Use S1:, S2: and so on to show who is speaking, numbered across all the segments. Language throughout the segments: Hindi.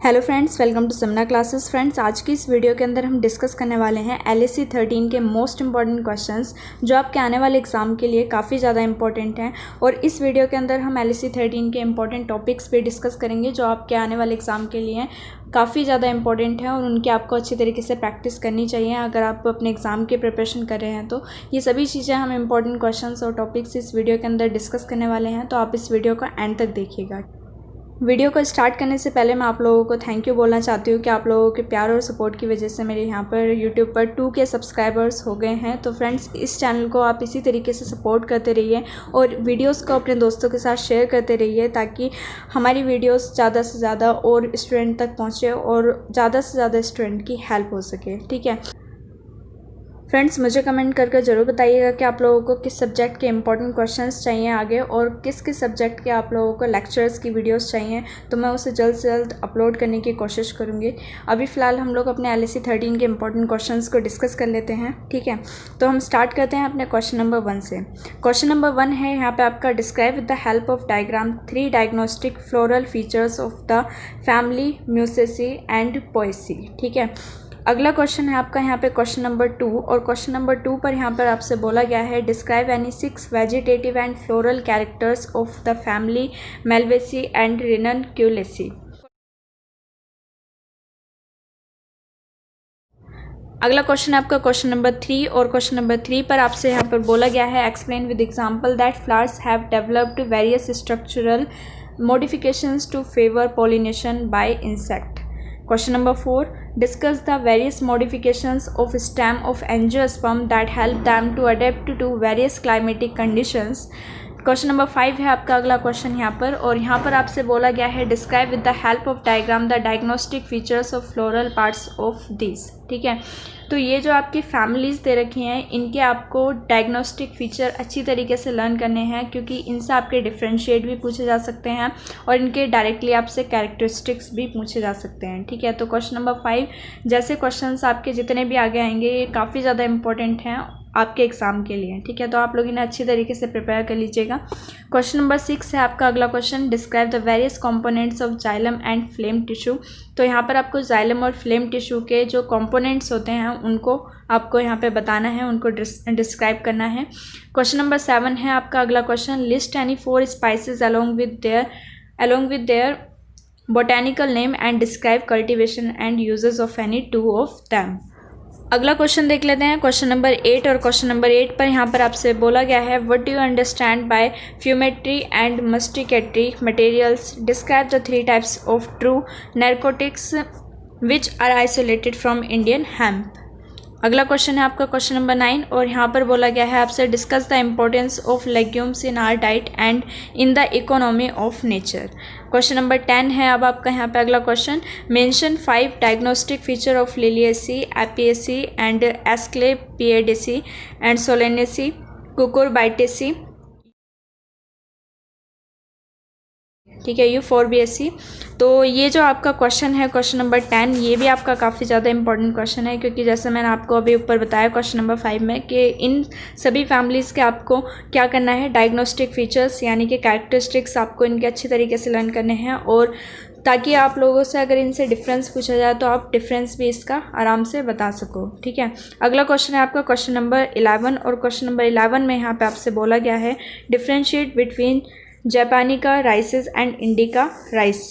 S1: Hello friends, welcome to Samna classes. Friends, आज की इस वीडियो के अंदर हम डिस्कस करने वाले हैं LAC 13 के मोस्ट इंपॉर्टेंट क्वेश्चंस जो आपके आने वाले एग्जाम के लिए काफ़ी ज़्यादा इंपॉर्टेंट हैं। और इस वीडियो के अंदर हम LAC 13 के इंपॉर्टेंट टॉपिक्स पे डिस्कस करेंगे जो आपके आने वाले एग्जाम के लिए काफ़ी ज़्यादा इंपॉर्टेंट हैं और उनकी आपको अच्छी तरीके से प्रैक्टिस करनी चाहिए अगर आप अपने एग्ज़ाम की प्रिपरेशन कर रहे हैं। तो ये सभी चीज़ें हम इंपॉर्टेंट क्वेश्चंस और टॉपिक्स इस वीडियो के अंदर डिस्कस करने वाले हैं, तो आप इस वीडियो को एंड तक देखिएगा। वीडियो को स्टार्ट करने से पहले मैं आप लोगों को थैंक यू बोलना चाहती हूँ कि आप लोगों के प्यार और सपोर्ट की वजह से मेरे यहाँ पर यूट्यूब पर 2K सब्सक्राइबर्स हो गए हैं। तो फ्रेंड्स, इस चैनल को आप इसी तरीके से सपोर्ट करते रहिए और वीडियोस को अपने दोस्तों के साथ शेयर करते रहिए ताकि हमारी वीडियोस ज़्यादा से ज़्यादा और स्टूडेंट तक पहुँचे और ज़्यादा से ज़्यादा स्टूडेंट की हेल्प हो सके। ठीक है फ्रेंड्स, मुझे कमेंट करके ज़रूर बताइएगा कि आप लोगों को किस सब्जेक्ट के इंपॉर्टेंट क्वेश्चंस चाहिए आगे और किस किस सब्जेक्ट के आप लोगों को लेक्चर्स की वीडियोस चाहिए, तो मैं उसे जल्द से जल्द अपलोड करने की कोशिश करूँगी। अभी फ़िलहाल हम लोग अपने LAC 13 के इंपॉर्टेंट क्वेश्चंस को डिस्कस कर लेते हैं। ठीक है, तो हम स्टार्ट करते हैं अपने क्वेश्चन नंबर 1 से। क्वेश्चन नंबर 1 है यहाँ पर आपका, describe with the help of diagram 3 diagnostic floral features of the family Musaceae and Poaceae. ठीक है, अगला क्वेश्चन है आपका यहाँ पे क्वेश्चन नंबर 2 और क्वेश्चन नंबर 2 पर यहाँ पर आपसे बोला गया है, describe any 6 vegetative and floral characters of the family Malvaceae and Ranunculaceae. अगला क्वेश्चन है आपका क्वेश्चन नंबर 3 और क्वेश्चन नंबर 3 पर आपसे यहाँ पर बोला गया है, explain with example that flowers have developed various structural modifications to favour pollination by insect. Question number 4, discuss the various modifications of stem of angiosperm that help them to adapt to various climatic conditions. Question number 5 है आपका अगला क्वेश्चन यहाँ पर, और यहाँ पर आपसे बोला गया है, describe with the help of diagram the diagnostic features of floral parts of this. ठीक है, तो ये जो आपकी फैमिलीज़ दे रखी हैं इनके आपको डायग्नोस्टिक फीचर अच्छी तरीके से लर्न करने हैं क्योंकि इनसे आपके डिफ्रेंशिएट भी पूछे जा सकते हैं और इनके डायरेक्टली आपसे कैरेक्टरिस्टिक्स भी पूछे जा सकते हैं। ठीक है, तो क्वेश्चन नंबर 5 जैसे क्वेश्चंस आपके जितने भी आगे आएंगे ये काफ़ी ज़्यादा इंपॉर्टेंट हैं आपके एग्ज़ाम के लिए। ठीक है, तो आप लोग इन्हें अच्छी तरीके से प्रिपेयर कर लीजिएगा। क्वेश्चन नंबर 6 है आपका अगला question, describe the various components of xylem and flame tissue. तो यहाँ पर आपको जाइलम और फ्लेम टिश्यू के जो कंपोनेंट्स होते हैं उनको आपको यहाँ पे बताना है, उनको डिस्क्राइब करना है। क्वेश्चन नंबर 7 है आपका अगला question, list any 4 spices along with their botanical name and describe cultivation and uses of any 2 of them. अगला क्वेश्चन देख लेते हैं क्वेश्चन नंबर 8 और क्वेश्चन नंबर 8 पर यहाँ पर आपसे बोला गया है, what do you understand by fumitory and masticatory materials, describe the 3 types of true narcotics which are isolated from Indian hemp. अगला क्वेश्चन है आपका क्वेश्चन नंबर 9 और यहाँ पर बोला गया है आपसे, discuss the importance of legumes in our diet and in the economy of nature. Question number 10 है अब आपका यहाँ पे अगला question, mention 5 diagnostic feature of Liliaceae, Apiaceae and Asclepiadaceae and Solanaceae Cucurbitaceae. ठीक है, U4BSc। तो ये जो आपका क्वेश्चन है क्वेश्चन नंबर 10 ये भी आपका काफ़ी ज़्यादा इंपॉर्टेंट क्वेश्चन है क्योंकि जैसे मैंने आपको अभी ऊपर बताया क्वेश्चन नंबर 5 में कि इन सभी फैमिलीज़ के आपको क्या करना है, डायग्नोस्टिक फीचर्स यानी कि कैरेक्टरिस्टिक्स आपको इनके अच्छी तरीके से लर्न करने हैं और ताकि आप लोगों से अगर इनसे डिफरेंस पूछा जाए तो आप डिफरेंस भी इसका आराम से बता सको। ठीक है, अगला क्वेश्चन है आपका क्वेश्चन नंबर 11 और क्वेश्चन नंबर 11 में यहाँ पे आपसे बोला गया है, differentiate between japonica rices and indica rice,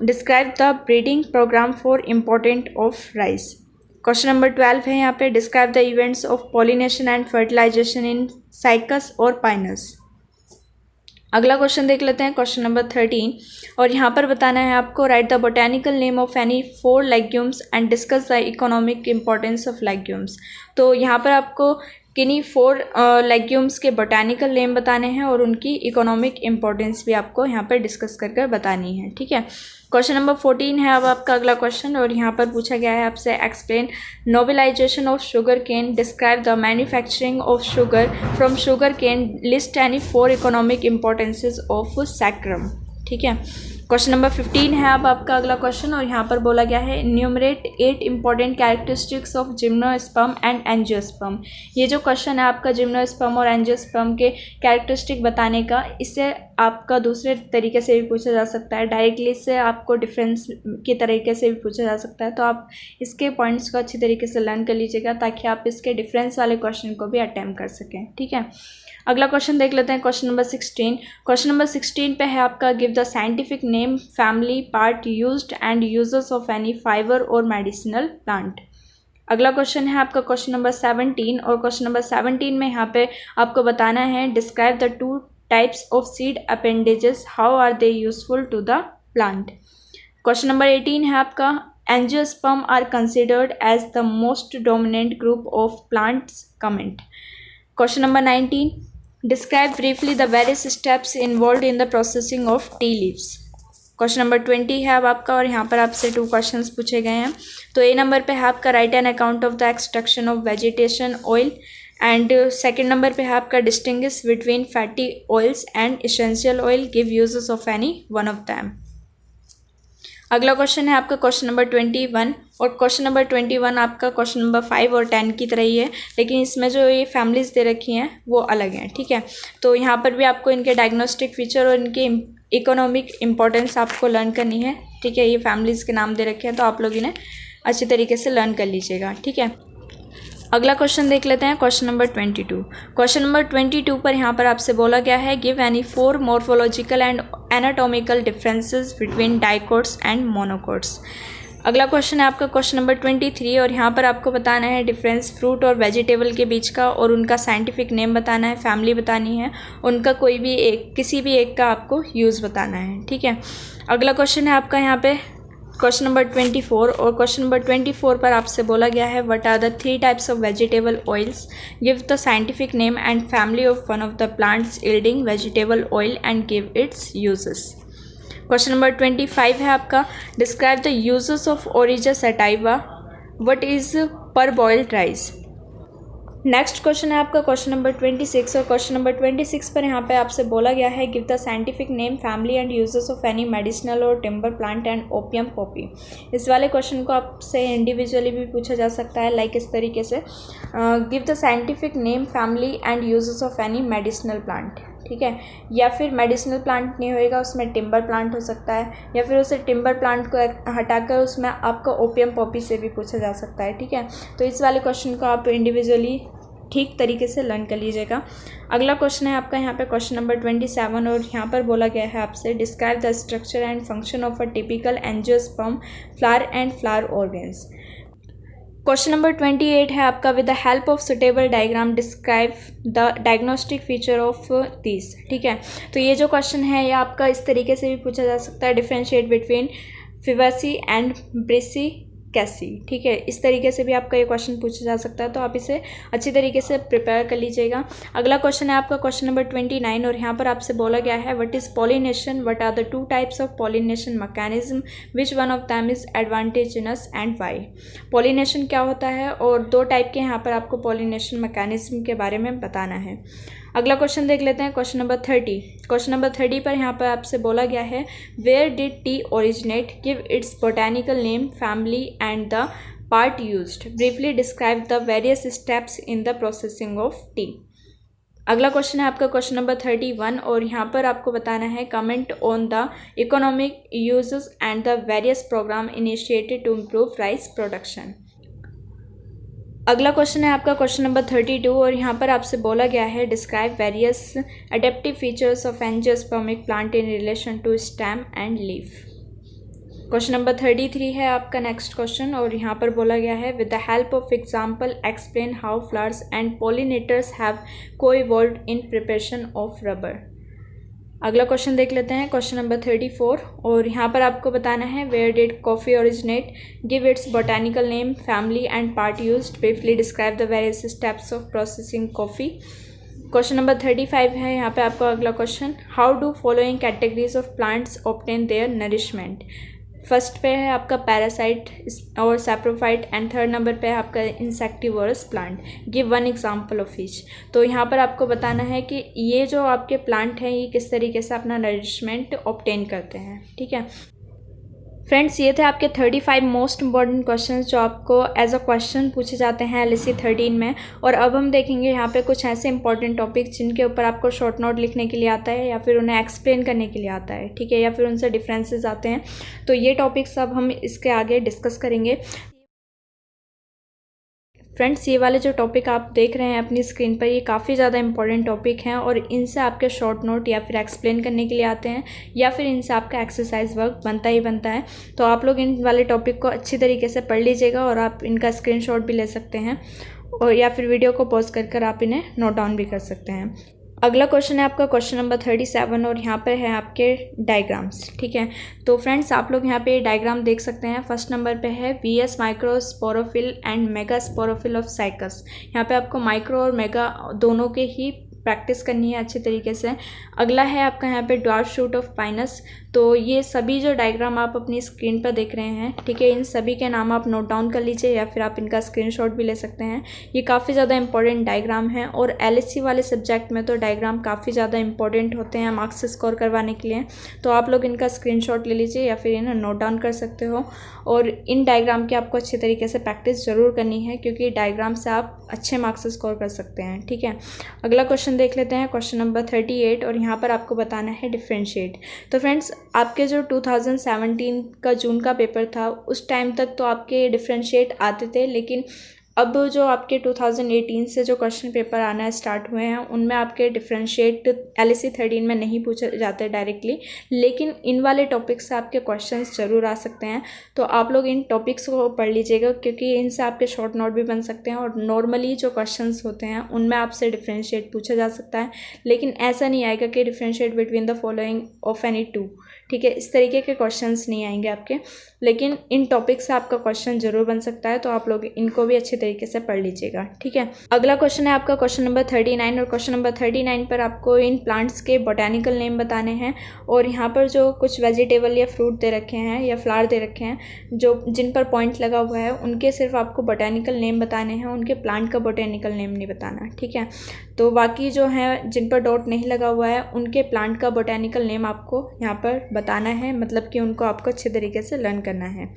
S1: describe the breeding programme for important of rice. Question number 12 है यहाँ पे, describe the events of pollination and fertilization in Cycas और पाइनस। अगला क्वेश्चन देख लेते हैं क्वेश्चन नंबर 13 और यहाँ पर बताना है आपको, right the botanical name of any 4 legumes and discuss the economic importance of legumes. तो यहाँ पर आपको किन्हीं 4 लेग्यूम्स के बोटेनिकल नेम बताने हैं और उनकी इकोनॉमिक इम्पोर्टेंस भी आपको यहाँ पर डिस्कस कर बतानी है। ठीक है, क्वेश्चन नंबर 14 है अब आपका अगला क्वेश्चन और यहाँ पर पूछा गया है आपसे, explain nobilisation of sugar cane, describe the manufacturing of sugar from sugar cane, list any 4 economic importances of Saccharum. ठीक है, क्वेश्चन नंबर 15 है अब आपका अगला क्वेश्चन, और यहाँ पर बोला गया है numerator 8 important characteristics of gymnosperm and angiosperm. ये जो क्वेश्चन है आपका जिम्नोस्पर्म और एंजियोस्पर्म के कैरेक्टरिस्टिक बताने का, इससे आपका दूसरे तरीके से भी पूछा जा सकता है, डायरेक्टली इससे आपको डिफरेंस के तरीके से भी पूछा जा सकता है। तो आप इसके पॉइंट्स को अच्छी तरीके से लर्न कर लीजिएगा ताकि आप इसके डिफरेंस वाले क्वेश्चन को भी अटैम्प्ट कर सकें। ठीक है, अगला क्वेश्चन देख लेते हैं, क्वेश्चन नंबर 16। क्वेश्चन नंबर 16 पे है आपका give the scientific name, family, part used and users of any fibre और मेडिसिनल प्लांट। अगला क्वेश्चन है आपका क्वेश्चन नंबर 17, और क्वेश्चन नंबर 17 में यहाँ पे आपको बताना है describe the 2 types of seed appendages, how are they useful to the plant. Question number 18 है आपका angiosperm are considered as the most dominant group of plants, comment. Question number 19, describe briefly the various steps involved in the processing of tea leaves। Question number 20 है अब आपका, और यहाँ पर आपसे 2 क्वेश्चंस पूछे गए हैं। तो ए नंबर पे है आपका right an account of the extraction of vegetation oil, and second number पे है आपका distinguish between fatty oils and essential oil, give uses of any one of them. अगला क्वेश्चन है आपका क्वेश्चन नंबर 21, और क्वेश्चन नंबर 21 आपका क्वेश्चन नंबर 5 और 10 की तरह ही है, लेकिन इसमें जो ये फैमिलीज़ दे रखी हैं वो अलग हैं। ठीक है, तो यहाँ पर भी आपको इनके डायग्नोस्टिक फीचर और इनके इकोनॉमिक इम्पोर्टेंस आपको लर्न करनी है। ठीक है, ये फैमिलीज़ के नाम दे रखे हैं तो आप लोग इन्हें अच्छी तरीके से लर्न कर लीजिएगा। ठीक है, अगला क्वेश्चन देख लेते हैं, क्वेश्चन नंबर 22। क्वेश्चन नंबर 22 पर यहाँ पर आपसे बोला गया है give any 4 morphological and anatomical differences between dicots and monocots. अगला क्वेश्चन है आपका क्वेश्चन नंबर 23, और यहाँ पर आपको बताना है डिफरेंस फ्रूट और वेजिटेबल के बीच का, और उनका साइंटिफिक नेम बताना है, फैमिली बतानी है, उनका कोई भी एक, किसी भी एक का आपको यूज़ बताना है। ठीक है, अगला क्वेश्चन है आपका यहाँ पे क्वेश्चन नंबर 24, और क्वेश्चन नंबर 24 पर आपसे बोला गया है what are the 3 types of vegetable oils, give the scientific name and family of one of the plants yielding vegetable oil and give its uses. Question number 25 है आपका describe the uses of Oryza sativa, what is parboiled rice. Next question है आपका क्वेश्चन नंबर 26, और क्वेश्चन नंबर 26 पर यहाँ पे आपसे बोला गया है give the scientific name, family and uses of any medicinal और timber plant and opium poppy. इस वाले क्वेश्चन को आपसे इंडिविजुअली भी पूछा जा सकता है, लाइक इस तरीके से give the scientific name, family and uses of any medicinal plant. ठीक है, या फिर मेडिसिनल प्लांट नहीं होएगा, उसमें टिम्बर प्लांट हो सकता है, या फिर उसे टिम्बर प्लांट को हटाकर उसमें आपको ओपियम पॉपी से भी पूछा जा सकता है। ठीक है, तो इस वाले क्वेश्चन को आप इंडिविजुअली ठीक तरीके से लर्न कर लीजिएगा। अगला क्वेश्चन है आपका यहाँ पे क्वेश्चन नंबर 27, और यहाँ पर बोला गया है आपसे describe the structure and function of a typical angiosperm flower and flower organs. Question number 28 है आपका with the help of suitable diagram describe the diagnostic feature of this. ठीक है, तो ये जो क्वेश्चन है ये आपका इस तरीके से भी पूछा जा सकता है, डिफरेंशिएट बिटवीन फिवेसी एंड ब्रेसी कैसी। ठीक है, इस तरीके से भी आपका ये क्वेश्चन पूछा जा सकता है, तो आप इसे अच्छी तरीके से प्रिपेयर कर लीजिएगा। अगला क्वेश्चन है आपका क्वेश्चन नंबर 29, और यहाँ पर आपसे बोला गया है what is pollination, what are the 2 types of pollination mechanism, which one of them is advantageous and why. Pollination क्या होता है, और 2 टाइप के यहाँ पर आपको पॉलिनेशन मैकेनिज्म के बारे में बताना है। अगला क्वेश्चन देख लेते हैं क्वेश्चन नंबर 30। क्वेश्चन नंबर 30 पर यहाँ पर आपसे बोला गया है where did tea originate, give its botanical name, family and the part used, briefly describe the various steps in the processing of tea. अगला क्वेश्चन है आपका क्वेश्चन नंबर 31, और यहाँ पर आपको बताना है comment on the economic uses and the various programme initiated to improve rice production. अगला क्वेश्चन है आपका क्वेश्चन नंबर 32, और यहाँ पर आपसे बोला गया है describe various adaptive features of angiospermic plant in relation to stem and leaf. Question number 33 है आपका नेक्स्ट क्वेश्चन, और यहाँ पर बोला गया है with the help of example explain how flowers and pollinators have coevolved in preparation of rubber. अगला क्वेश्चन देख लेते हैं क्वेश्चन नंबर 34, और यहाँ पर आपको बताना है where did coffee originate, give its botanical name, family and part used, briefly describe the various steps of processing coffee. Question number 35 है यहाँ पे आपका अगला question, how do following categories of plants obtain their nourishment, first पे है आपका पैरासाइट और सैप्रोफाइट एंड थर्ड नंबर पे है आपका insectivorous plant. Give one example of each. तो यहाँ पर आपको बताना है कि ये जो आपके प्लांट हैं ये किस तरीके से अपना नरिशमेंट ऑब्टेन करते हैं। ठीक है फ्रेंड्स, ये थे आपके 35 मोस्ट इंपॉर्टेंट क्वेश्चंस जो आपको एज अ क्वेश्चन पूछे जाते हैं LSE 13 में। और अब हम देखेंगे यहाँ पे कुछ ऐसे इंपॉर्टेंट टॉपिक जिनके ऊपर आपको शॉर्ट नोट लिखने के लिए आता है या फिर उन्हें एक्सप्लेन करने के लिए आता है। ठीक है, या फिर उनसे डिफरेंसेस आते हैं। तो ये टॉपिक्स अब हम इसके आगे डिस्कस करेंगे। फ्रेंड्स, ये वाले जो टॉपिक आप देख रहे हैं अपनी स्क्रीन पर, ये काफ़ी ज़्यादा इंपॉर्टेंट टॉपिक हैं और इनसे आपके शॉर्ट नोट या फिर एक्सप्लेन करने के लिए आते हैं या फिर इनसे आपका एक्सरसाइज वर्क बनता ही बनता है। तो आप लोग इन वाले टॉपिक को अच्छी तरीके से पढ़ लीजिएगा और आप इनका स्क्रीनशॉट भी ले सकते हैं और या फिर वीडियो को पॉज कर आप इन्हें नोट डाउन भी कर सकते हैं। अगला क्वेश्चन है आपका क्वेश्चन नंबर 37 और यहाँ पर है आपके डायग्राम्स। ठीक है, तो फ्रेंड्स आप लोग यहाँ पे डायग्राम देख सकते हैं। फर्स्ट नंबर पे है VS microsporophyll and mega sporophyll of cycas. यहाँ पे आपको माइक्रो और मेगा दोनों के ही प्रैक्टिस करनी है अच्छे तरीके से। अगला है आपका यहाँ पे ड्वार्फ शूट ऑफ पाइनस। तो ये सभी जो डायग्राम आप अपनी स्क्रीन पर देख रहे हैं, ठीक है, इन सभी के नाम आप नोट डाउन कर लीजिए या फिर आप इनका स्क्रीनशॉट भी ले सकते हैं। ये काफ़ी ज़्यादा इंपॉर्टेंट डायग्राम है और LSE वाले सब्जेक्ट में तो डायग्राम काफ़ी ज़्यादा इंपॉर्टेंट होते हैं मार्क्स स्कोर करवाने के लिए। तो आप लोग इनका स्क्रीनशॉट ले लीजिए या फिर इन्हें नोट डाउन कर सकते हो और इन डायग्राम की आपको अच्छे तरीके से प्रैक्टिस ज़रूर करनी है क्योंकि डायग्राम से आप अच्छे मार्क्स स्कोर कर सकते हैं। ठीक है, अगला क्वेश्चन देख लेते हैं, क्वेश्चन नंबर 38 और यहाँ पर आपको बताना है डिफरेंशिएट। तो फ्रेंड्स आपके जो 2017 का जून का पेपर था उस टाइम तक तो आपके डिफरेंशिएट आते थे, लेकिन अब जो आपके 2018 से जो क्वेश्चन पेपर आना स्टार्ट हुए हैं उनमें आपके डिफरेंशिएट LSE 13 में नहीं पूछे जाते डायरेक्टली, लेकिन इन वाले टॉपिक्स से आपके क्वेश्चंस ज़रूर आ सकते हैं। तो आप लोग इन टॉपिक्स को पढ़ लीजिएगा क्योंकि इनसे आपके शॉर्ट नोट भी बन सकते हैं और नॉर्मली जो क्वेश्चंस होते हैं उनमें आपसे डिफरेंशिएट पूछा जा सकता है, लेकिन ऐसा नहीं आएगा कि differentiate between the following of any two. ठीक है, इस तरीके के क्वेश्चंस नहीं आएंगे आपके, लेकिन इन टॉपिक से आपका क्वेश्चन जरूर बन सकता है। तो आप लोग इनको भी अच्छे तरीके से पढ़ लीजिएगा। ठीक है, अगला क्वेश्चन है आपका क्वेश्चन नंबर 39 और क्वेश्चन नंबर 39 पर आपको इन प्लांट्स के बोटेनिकल नेम बताने हैं और यहाँ पर जो कुछ वेजिटेबल या फ्रूट दे रखे हैं या फ्लावर दे रखे हैं जो जिन पर पॉइंट लगा हुआ है उनके सिर्फ आपको बोटेनिकल नेम बताने हैं, उनके प्लांट का बोटेनिकल नेम नहीं बताना। ठीक है, तो बाकी जो है जिन पर डॉट नहीं लगा हुआ है उनके प्लांट का बोटेनिकल नेम आपको यहाँ पर बताना है, मतलब कि उनको आपको अच्छे तरीके से लर्न करना है।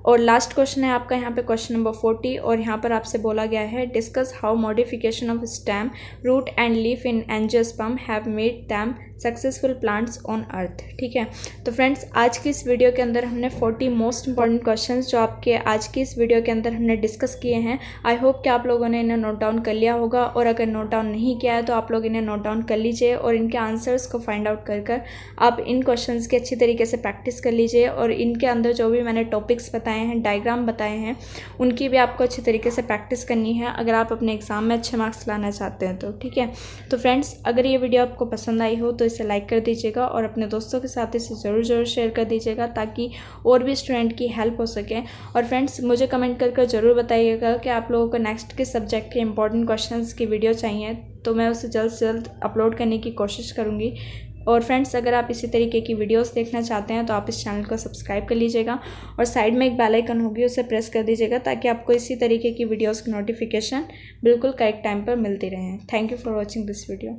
S1: और लास्ट क्वेश्चन है आपका यहाँ पे क्वेश्चन नंबर 40 और यहाँ पर आपसे बोला गया है discuss how modification of stem root and leaf in angiosperm have made them successful plants on earth. ठीक है, तो फ्रेंड्स आज की इस वीडियो के अंदर हमने 40 मोस्ट इंपॉर्टेंट क्वेश्चंस जो आपके आज की इस वीडियो के अंदर हमने डिस्कस किए हैं। आई होप कि आप लोगों ने इन्हें नोट डाउन कर लिया होगा और अगर नोट डाउन नहीं किया है तो आप लोग इन्हें नोट डाउन कर लीजिए और इनके आंसर्स को फाइंड आउट कर आप इन क्वेश्चंस की अच्छी तरीके से प्रैक्टिस कर लीजिए और इनके अंदर जो भी मैंने टॉपिक्स बताए हैं, डायग्राम बताए हैं, उनकी भी आपको अच्छी तरीके से प्रैक्टिस करनी है अगर आप अपने एग्जाम में अच्छे मार्क्स लाना चाहते हैं तो। ठीक है, तो फ्रेंड्स अगर ये वीडियो आपको पसंद आई हो तो इसे लाइक कर दीजिएगा और अपने दोस्तों के साथ इसे ज़रूर शेयर कर दीजिएगा ताकि और भी स्टूडेंट की हेल्प हो सके। और फ्रेंड्स मुझे कमेंट कर ज़रूर बताइएगा कि आप लोगों को नेक्स्ट के सब्जेक्ट के इंपॉर्टेंट क्वेश्चंस की वीडियो चाहिए, तो मैं उसे जल्द से जल्द अपलोड करने की कोशिश करूँगी। और फ्रेंड्स अगर आप इसी तरीके की वीडियोस देखना चाहते हैं तो आप इस चैनल को सब्सक्राइब कर लीजिएगा और साइड में एक बेल आइकन होगी उसे प्रेस कर दीजिएगा ताकि आपको इसी तरीके की वीडियोस की नोटिफिकेशन बिल्कुल करेक्ट टाइम पर मिलती रहे। Thank you for watching this video.